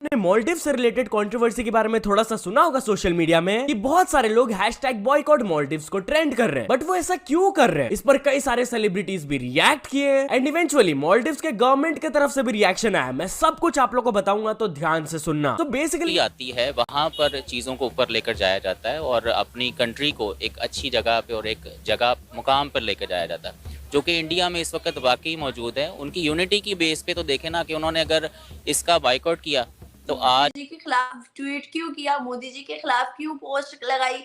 ने मालदीव से related controversy के बारे में थोड़ा सा सुना होगा सोशल मीडिया में कि बहुत सारे लोग हैशटैग बॉयकॉट मालदीव्स को ट्रेंड कर रहे हैं, बट वो ऐसा क्यों कर रहे हैं? इस पर कई सारे सेलिब्रिटीज भी रिएक्ट किए एंड इवेंचुअली मालदीव्स के गवर्नमेंट की तरफ से भी रिएक्शन आया। मैं सब कुछ आप लोग को बताऊंगा, तो ध्यान से सुनना। तो बेसिकली आती है वहाँ पर चीज़ों को ऊपर लेकर जाया जाता है और अपनी कंट्री को एक अच्छी जगह पे और एक जगह मुकाम पर लेकर जाया जाता है, जो कि इंडिया में इस वक्त वाकई मौजूद है। उनकी यूनिटी की बेस पे तो देखें ना कि उन्होंने अगर इसका बाइकआउट किया तो आज मोदी जी के खिलाफ ट्वीट क्यों किया, मोदी जी के खिलाफ क्यों पोस्ट लगाई,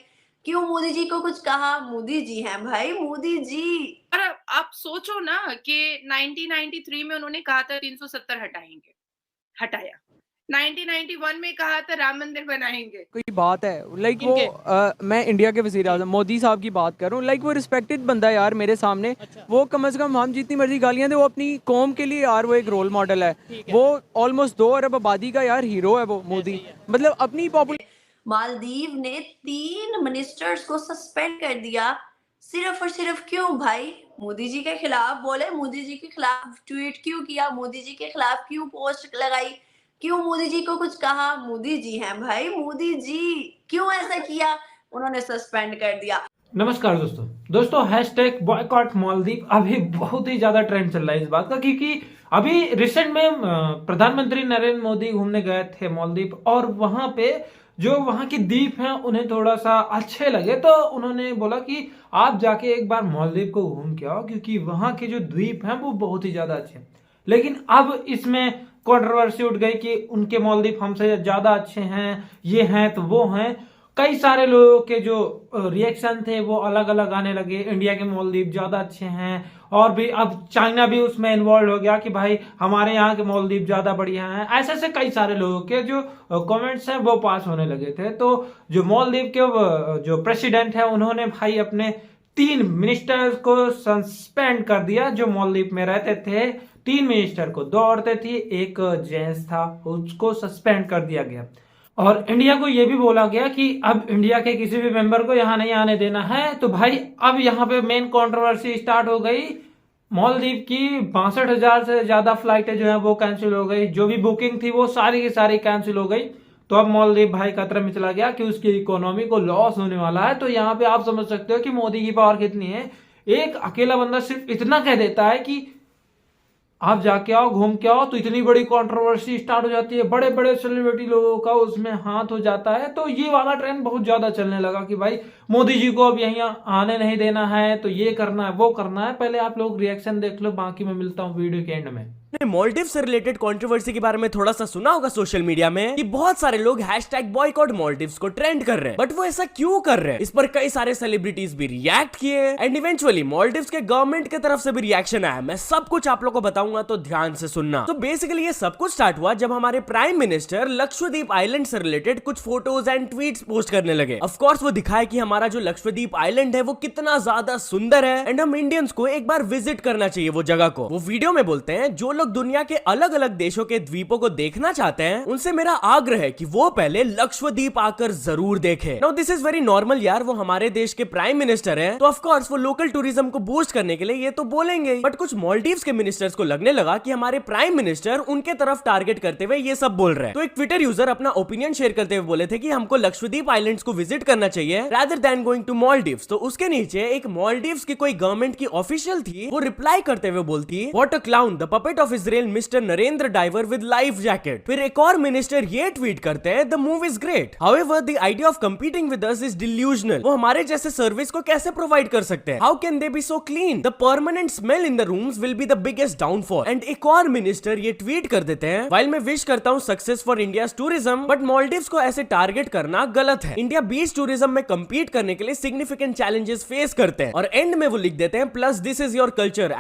क्यों मोदी जी को कुछ कहा? मोदी जी हैं भाई, मोदी जी। और आप सोचो ना कि 1993 में उन्होंने कहा था 370 हटाएंगे, हटाया। 1991 में कहा था राम मंदिर बनाएंगे। कोई बात है लाइक वो मैं इंडिया के वज़ीर आज़म मोदी साहब की बात कर रहा हूँ। लाइक वो रिस्पेक्टेड बंदा है यार मेरे सामने। वो कम से कम हम जितनी मर्जी गालियां दे, वो अपनी कौम के लिए यार वो एक रोल मॉडल है। वो ऑलमोस्ट 2 अरब आबादी का यार हीरो है वो मोदी। मतलब अपनी पॉपुलर मालदीव ने 3 मिनिस्टर्स को सस्पेंड कर दिया, सिर्फ और सिर्फ क्यों भाई? मोदी जी के खिलाफ बोले, मोदी जी के खिलाफ ट्वीट क्यों किया, मोदी जी के खिलाफ क्यों पोस्ट लगाई, क्यों मोदी जी को कुछ कहा? मोदी जी हैं भाई, मोदी जी। क्यों ऐसा किया? उन्होंने सस्पेंड कर दिया। नमस्कार दोस्तों हैशटैग बॉयकॉट मालदीव अभी बहुत ही ज्यादा ट्रेंड चल रहा है इस बात का, क्योंकि अभी रिसेंट में प्रधानमंत्री नरेंद्र मोदी घूमने गए थे मालदीव और वहां पे जो वहां के द्वीप हैं उन्हें थोड़ा सा अच्छे लगे, तो उन्होंने बोला कि आप जाके एक बार मालदीव को घूम के आओ, क्योंकि वहां के जो द्वीप हैं वो बहुत ही ज्यादा अच्छे हैं। लेकिन अब इसमें कंट्रोवर्सी उठ गई कि उनके मालदीव हमसे ज्यादा अच्छे हैं, ये हैं तो वो हैं। कई सारे लोगों के जो रिएक्शन थे वो अलग अलग आने लगे। इंडिया के मालदीव ज्यादा अच्छे हैं, और भी अब चाइना भी उसमें इन्वॉल्व हो गया कि भाई हमारे यहाँ के मालदीव ज्यादा बढ़िया हैं। ऐसे ऐसे कई सारे लोगों के जो कमेंट्स हैं वो पास होने लगे थे। तो जो मालदीव के जो प्रेसिडेंट है उन्होंने भाई अपने 3 मिनिस्टर्स को सस्पेंड कर दिया जो मालदीव में रहते थे। 3 मिनिस्टर को, 2 औरतें थी, 1 जेंट्स था, उसको सस्पेंड कर दिया गया। और इंडिया को यह भी बोला गया कि अब इंडिया के किसी भी मेंबर को यहां नहीं आने देना है। तो भाई अब यहां पे मेन कंट्रोवर्सी स्टार्ट हो गई। मालदीव की 62,000 से ज्यादा फ्लाइटें जो है वो कैंसिल हो गई। जो भी बुकिंग थी वो सारी की सारी कैंसिल हो गई। तो अब मालदीव भाई खतरे में चला गया कि उसकी इकोनॉमी को लॉस होने वाला है। तो यहाँ पे आप समझ सकते हो कि मोदी की पावर कितनी है। एक अकेला बंदा सिर्फ इतना कह देता है कि आप जाके आओ, घूम के आओ, तो इतनी बड़ी कंट्रोवर्सी स्टार्ट हो जाती है। बड़े बड़े सेलिब्रिटी लोगों का उसमें हाथ हो जाता है। तो ये वाला ट्रेंड बहुत ज्यादा चलने लगा कि भाई मोदी जी को अब यहीं आने नहीं देना है, तो ये करना है वो करना है। पहले आप लोग रिएक्शन देख लो, बाकी मैं मिलता हूँ वीडियो के एंड में। मालदीव से रिलेटेड कंट्रोवर्सी के बारे में थोड़ा सा सुना होगा सोशल मीडिया में कि बहुत सारे लोग हैशटैग बॉयकॉट मालदीव्स को ट्रेंड कर रहे हैं, बट वो ऐसा क्यों कर रहे हैं? इस पर कई सारे सेलिब्रिटीज भी रिएक्ट किए एंड इवेंचुअली मालदीव्स के गवर्नमेंट की तरफ से भी रिएक्शन आया। मैं सब कुछ आप लोग को बताऊंगा, तो ध्यान से सुनना। तो बेसिकली ये सब कुछ स्टार्ट हुआ जब हमारे प्राइम मिनिस्टर लक्षद्वीप आइलैंड से रिलेटेड कुछ फोटोज एंड ट्वीट्स पोस्ट करने लगे। ऑफ कोर्स वो दिखाए कि हमारा जो लक्षद्वीप आइलैंड है वो कितना ज्यादा सुंदर है एंड हम इंडियंस को एक बार विजिट करना चाहिए वो जगह को। वो वीडियो में बोलते हैं जो लोग दुनिया के अलग अलग देशों के द्वीपों को देखना चाहते हैं उनसे मेरा आग्रह है कि वो पहले लक्षद्वीप आकर जरूर देखें। Now this is very normal यार, वो हमारे देश के प्राइम मिनिस्टर हैं, तो ऑफ कोर्स वो लोकल टूरिज्म को बूस्ट करने के लिए ये तो बोलेंगे। बट कुछ मालदीव्स के मिनिस्टर्स को लगने लगा कि हमारे प्राइम मिनिस्टर उनके तरफ टारगेट करते हुए ये सब बोल रहे हैं। तो एक ट्विटर यूजर अपना ओपिनियन शेयर करते हुए बोले थे कि हमको लक्षद्वीप आइलैंड्स को विजिट करना चाहिए rather than going to Maldives. तो उसके नीचे एक मालदीव्स की कोई गवर्नमेंट की ऑफिशियल थी, वो रिप्लाई करते हुए बोलती what a clown, the puppet of Israel mister Narendra diver with life jacket. फिर एक और मिनिस्टर ये ट्वीट करते हैं the move is great, however the idea of competing with us is delusional. वो हमारे जैसे सर्विस को कैसे प्रोवाइड कर सकते हैं? How can they B so clean? The permanent smell in the rooms will be the biggest downfall. And एक और मिनिस्टर ये ट्वीट कर देते हैं व्हाइल मैं विश करता हूं success for India's tourism, but Maldives को ऐसे टारगेट करना गलत है। इंडिया बीच टूरिज्म में कंपीट करने के लिए सिग्निफिकेंट चैलेंजेस फेस करते हैं। और एंड में वो लिख देते हैं plus this is your culture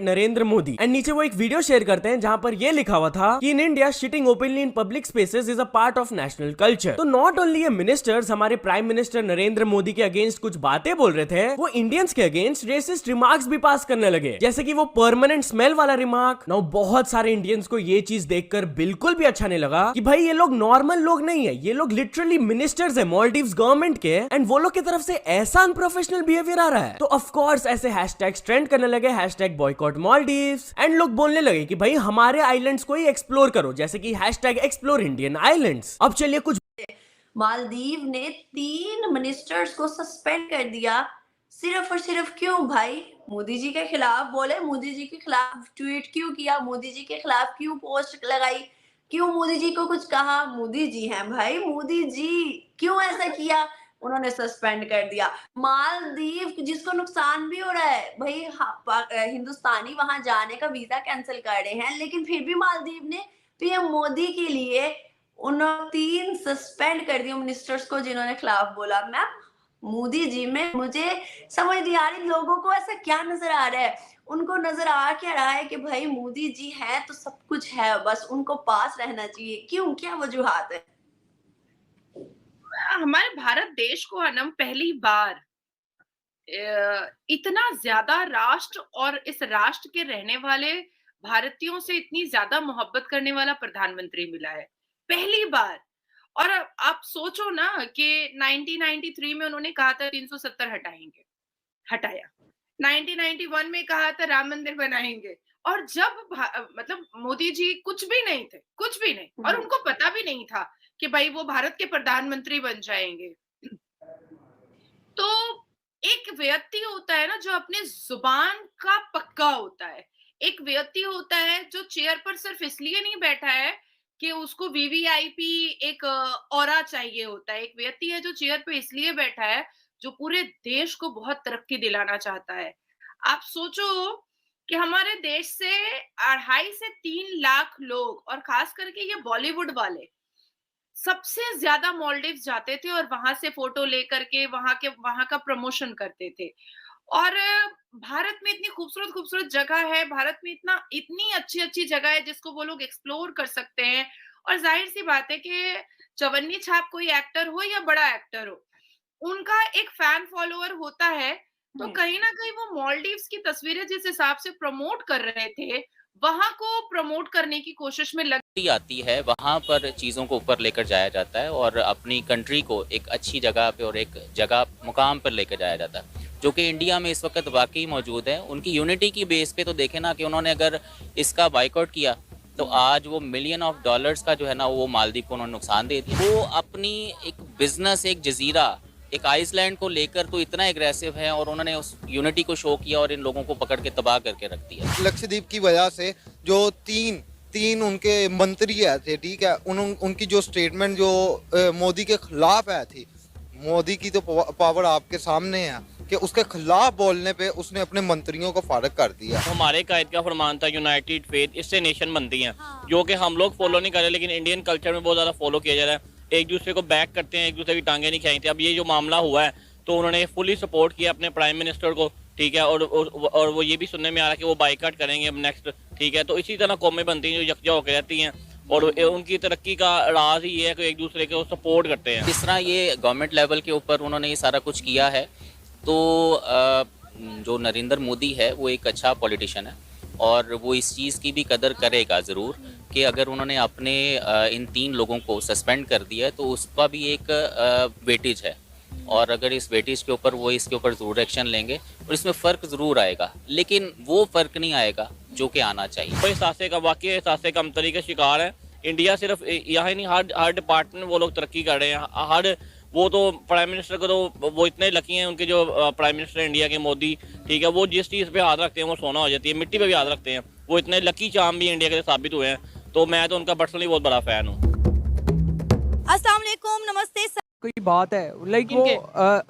@Narendra Modi. And नीचे वो एक वीडियो शेयर करते हैं जहां पर ये लिखा हुआ था कि in India shitting openly in public spaces is a part of national culture. तो नॉट ओनली ये मिनिस्टर्स हमारे प्राइम मिनिस्टर नरेंद्र मोदी के अगेंस्ट कुछ बातें बोल रहे थे, वो इंडियंस के अगेंस्ट रेसिस्ट रिमार्क्स भी पास करने लगे, जैसे कि वो परमानेंट स्मेल वाला रिमार्क। नाउ बहुत सारे इंडियंस को ये चीज देखकर बिल्कुल भी अच्छा नहीं लगा कि भाई ये लोग नॉर्मल लोग नहीं है, ये लोग लिटरली मिनिस्टर्स है मालदीव्स गवर्नमेंट के, एंड वो लोग की तरफ से ऐसा अनप्रोफेशनल बिहेवियर आ रहा है। तो ऑफ कोर्स ऐसे हैशटैग्स ट्रेंड करने लगे, हैशटैग बॉयकॉट मालदीव्स, एंड लोग बोलने लगे गई कि भाई हमारे आइलैंड्स को ही एक्सप्लोर करो, जैसे कि #ExploreIndianIslands। अब चलिए कुछ मालदीव ने 3 मिनिस्टर्स को सस्पेंड कर दिया सिर्फ और सिर्फ क्यों भाई? मोदी जी के खिलाफ बोले, मोदी जी के खिलाफ ट्वीट क्यों किया, मोदी जी के खिलाफ क्यों पोस्ट लगाई, क्यों मोदी जी को कुछ कहा? मोदी जी हैं भाई, मोदी जी क्यों ऐसा किया? उन्होंने सस्पेंड कर दिया। मालदीव जिसको नुकसान भी हो रहा है भाई, हिंदुस्तानी वहां जाने का वीजा कैंसिल कर रहे हैं, लेकिन फिर भी मालदीव ने पीएम मोदी के लिए उन्होंने 3 सस्पेंड कर दिए मिनिस्टर्स को जिन्होंने खिलाफ बोला। मैम मोदी जी में मुझे समझ नहीं आ रही, लोगों को ऐसा क्या नजर आ रहा है? उनको नजर आ क्या रहा है कि भाई मोदी जी हैं तो सब कुछ है, बस उनको पास रहना चाहिए। क्यों, क्या वजूहात है? हमारे भारत देश को अनम पहली बार इतना ज्यादा राष्ट्र और इस राष्ट्र के रहने वाले भारतीयों से इतनी ज्यादा मोहब्बत करने वाला प्रधानमंत्री मिला है, पहली बार। और आप सोचो ना कि 1993 में उन्होंने कहा था 370 हटाएंगे, हटाया। 1991 में कहा था राम मंदिर बनाएंगे, और जब मतलब मोदी जी कुछ भी नहीं थे, कुछ भी नहीं, और उनको पता भी नहीं था कि भाई वो भारत के प्रधानमंत्री बन जाएंगे। तो एक व्यक्ति होता है ना जो अपने जुबान का पक्का होता है, एक व्यक्ति होता है जो चेयर पर सिर्फ इसलिए नहीं बैठा है कि उसको वीवीआईपी एक ऑरा चाहिए होता है, एक व्यक्ति है जो चेयर पे इसलिए बैठा है जो पूरे देश को बहुत तरक्की दिलाना चाहता है। आप सोचो कि हमारे देश से 2.5 से 3 लाख लोग, और खास करके ये बॉलीवुड वाले सबसे ज्यादा मालदीव्स जाते थे और वहां से फोटो लेकर के वहां का प्रमोशन करते थे। और भारत में इतनी खूबसूरत खूबसूरत जगह है, भारत में इतनी अच्छी अच्छी जगह है जिसको वो लोग एक्सप्लोर कर सकते हैं। और जाहिर सी बात है कि चवन्नी छाप कोई एक्टर हो या बड़ा एक्टर हो, उनका एक फैन फॉलोअर होता है। तो कहीं ना कहीं वो मालदीव्स की तस्वीरें जिस हिसाब से प्रमोट कर रहे थे, वहां को प्रमोट करने की कोशिश में आती है, वहाँ पर चीज़ों को ऊपर लेकर जाया जाता है और अपनी कंट्री को एक अच्छी जगह पे और एक जगह मुकाम पर लेकर जाया जाता है, जो कि इंडिया में इस वक्त वाकई मौजूद है। उनकी यूनिटी की बेस पे तो देखें ना कि उन्होंने अगर इसका बाइकआउट किया तो आज वो $मिलियन का जो है ना वो मालदीव को उन्होंने नुकसान दे दिया। वो अपनी एक बिजनेस, एक जजीरा, एक आइसलैंड को लेकर तो इतना एग्रेसिव है और उन्होंने उस यूनिटी को शो किया और इन लोगों को पकड़ के तबाह करके रख दिया। लक्षद्वीप की वजह से जो तीन उनके मंत्री आए थे, ठीक है, उनकी जो स्टेटमेंट जो मोदी के खिलाफ आई थी, मोदी की तो पावर आपके सामने है कि उसके खिलाफ बोलने पे उसने अपने मंत्रियों को फारग कर दिया। हमारे कायद का फरमान था यूनाइटेड फेथ इससे नेशन बनती हैं, जो कि हम लोग फॉलो नहीं कर रहे, लेकिन इंडियन कल्चर में बहुत ज़्यादा फॉलो किया जा रहा है। एक दूसरे को बैक करते हैं, एक दूसरे की टांगें नहीं खींचते। अब ये जो मामला हुआ है तो उन्होंने फुली सपोर्ट किया अपने प्राइम मिनिस्टर को, ठीक है, और वो ये भी सुनने में आ रहा है कि वो बाइकआउट करेंगे अब नेक्स्ट, ठीक है। तो इसी तरह कौमें बनती हैं जो यकजा होकर रहती हैं और उनकी तरक्की का राज ही ये है कि एक दूसरे को सपोर्ट करते हैं। जिस तरह ये गवर्नमेंट लेवल के ऊपर उन्होंने ये सारा कुछ किया है, तो जो नरेंद्र मोदी है वो एक अच्छा पॉलिटिशियन है और वो इस चीज़ की भी कदर करेगा ज़रूर कि अगर उन्होंने अपने इन 3 लोगों को सस्पेंड कर दिया है तो उसका भी एक वेटेज है, और अगर इस वेटेज के ऊपर वो इसके ऊपर ज़रूर एक्शन लेंगे और इसमें फ़र्क ज़रूर आएगा, लेकिन वो फ़र्क नहीं आएगा जो कि आना चाहिए। कोई एहसासे का वाकई एहसासे कमतरी का शिकार है इंडिया। सिर्फ यहाँ ही नहीं, हर डिपार्टमेंट वो लोग तरक्की कर रहे हैं। हर वो तो प्राइम मिनिस्टर को तो वो इतने लकी हैं, उनके जो प्राइम मिनिस्टर इंडिया के मोदी, ठीक है, वो जिस चीज़ पे हाथ रखते हैं वो सोना हो जाती है, मिट्टी पे भी हाथ रखते हैं। वो इतने लकी चाम भी इंडिया के लिए साबित हुए हैं, तो मैं तो उनका पर्सनली बहुत बड़ा फ़ैन हूँ। अस्सलाम वालेकुम, नमस्ते। कोई बात है लाइक वो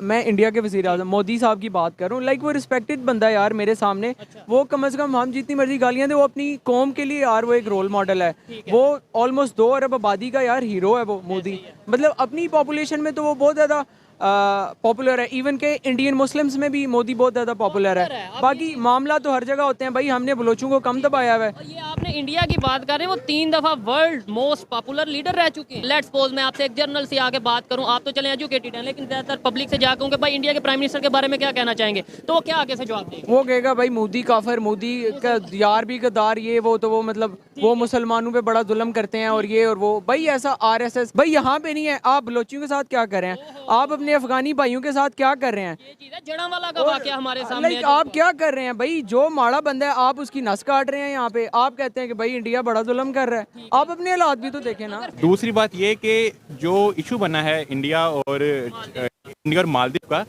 मैं इंडिया के वज़ीर आज़म मोदी साहब की बात कर रहा हूँ। लाइक वो रिस्पेक्टेड बंदा है यार मेरे सामने। वो कम से कम हम जितनी मर्जी गालियाँ दे, वो अपनी कौम के लिए यार वो एक रोल मॉडल है। वो ऑलमोस्ट 2 अरब आबादी का यार हीरो है वो मोदी। मतलब अपनी पॉपुलेशन में तो वो बहुत ज़्यादा पॉपुलर है, इवन के इंडियन मुस्लिम्स में भी मोदी बहुत ज़्यादा पॉपुलर है। बाकी मामला तो हर जगह होते हैं भाई, हमने बलोचों को कम दबाया हुआ है। ये आपने इंडिया की बात कर रहे हैं, वो 3 दफा वर्ल्ड मोस्ट पॉपुलर लीडर रह चुके हैं। लेट्स सपोज मैं आपसे एक जर्नल से आके बात करूं, आप तो चले एजुकेटेड हैं, लेकिन ज्यादातर पब्लिक से जाकर कि भाई इंडिया के प्राइम मिनिस्टर के बारे में क्या कहना चाहेंगे, तो वो क्या आगे से जवाब देंगे? वो कहेगा भाई मोदी काफिर, मोदी का यार भी गद्दार, ये वो, तो वो मतलब वो मुसलमानों पे बड़ा जुल्म करते हैं और ये और वो। भाई ऐसा आरएसएस भाई यहाँ पे नहीं है। आप बलोचियों के साथ क्या कर रहे हैं, आप अपने अफगानी भाइयों के साथ क्या कर रहे हैं, ये चीज है जड़ांवाला का वाकया हमारे सामने है लाइक जो आप क्या कर रहे हैं भाई? जो माड़ा बंदा है आप उसकी नस काट रहे हैं यहाँ पे। आप कहते हैं कि भाई इंडिया बड़ा जुल्म कर रहा है, आप अपने हालात भी तो देखें ना। दूसरी बात ये कि जो इशू बना है इंडिया और मालदीव का,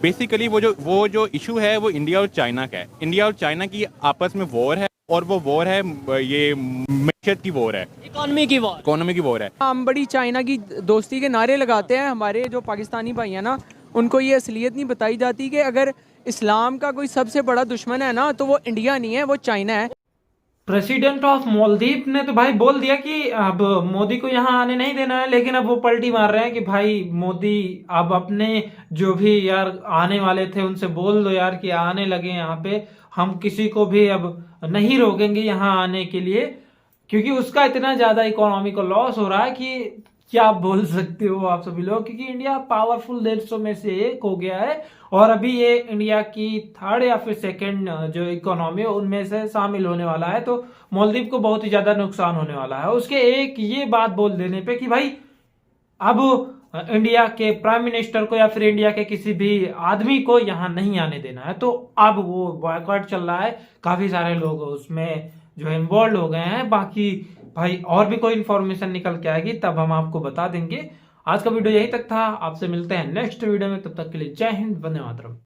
बेसिकली वो जो इशू है वो इंडिया और चाइना का है। इंडिया और चाइना की आपस में वॉर है, और वो वॉर है ये मैशत की वॉर है, इकोनॉमी की वॉर है। हम बड़ी चाइना की दोस्ती के नारे लगाते हैं, हमारे जो पाकिस्तानी भाई हैं ना उनको ये असलियत नहीं बताई जाती कि अगर इस्लाम का कोई सबसे बड़ा दुश्मन है ना तो वो इंडिया नहीं है, वो चाइना है। प्रेसिडेंट ऑफ मालदीव ने तो भाई बोल दिया कि अब मोदी को यहाँ आने नहीं देना है, लेकिन अब वो पलटी मार रहे हैं कि भाई मोदी अब अपने जो भी यार आने वाले थे उनसे बोल दो यार कि आने लगे यहाँ पे, हम किसी को भी अब नहीं रोकेंगे यहाँ आने के लिए, क्योंकि उसका इतना ज्यादा इकोनॉमी को लॉस हो रहा है कि क्या बोल सकते हो आप सभी लोग, क्योंकि इंडिया पावरफुल देशों में से एक हो गया है और अभी ये इंडिया की थर्ड या फिर सेकंड जो इकोनॉमी है उनमें से शामिल होने वाला है। तो मालदीव को बहुत ही ज्यादा नुकसान होने वाला है उसके एक ये बात बोल देने पे कि भाई अब इंडिया के प्राइम मिनिस्टर को या फिर इंडिया के किसी भी आदमी को यहाँ नहीं आने देना है। तो अब वो बॉयकॉट चल रहा है, काफी सारे लोग उसमें जो इन्वॉल्व हो गए हैं। बाकी भाई और भी कोई इन्फॉर्मेशन निकल के आएगी तब हम आपको बता देंगे। आज का वीडियो यही तक था, आपसे मिलते हैं नेक्स्ट वीडियो में, तब तक के लिए जय हिंद, वंदे मातरम।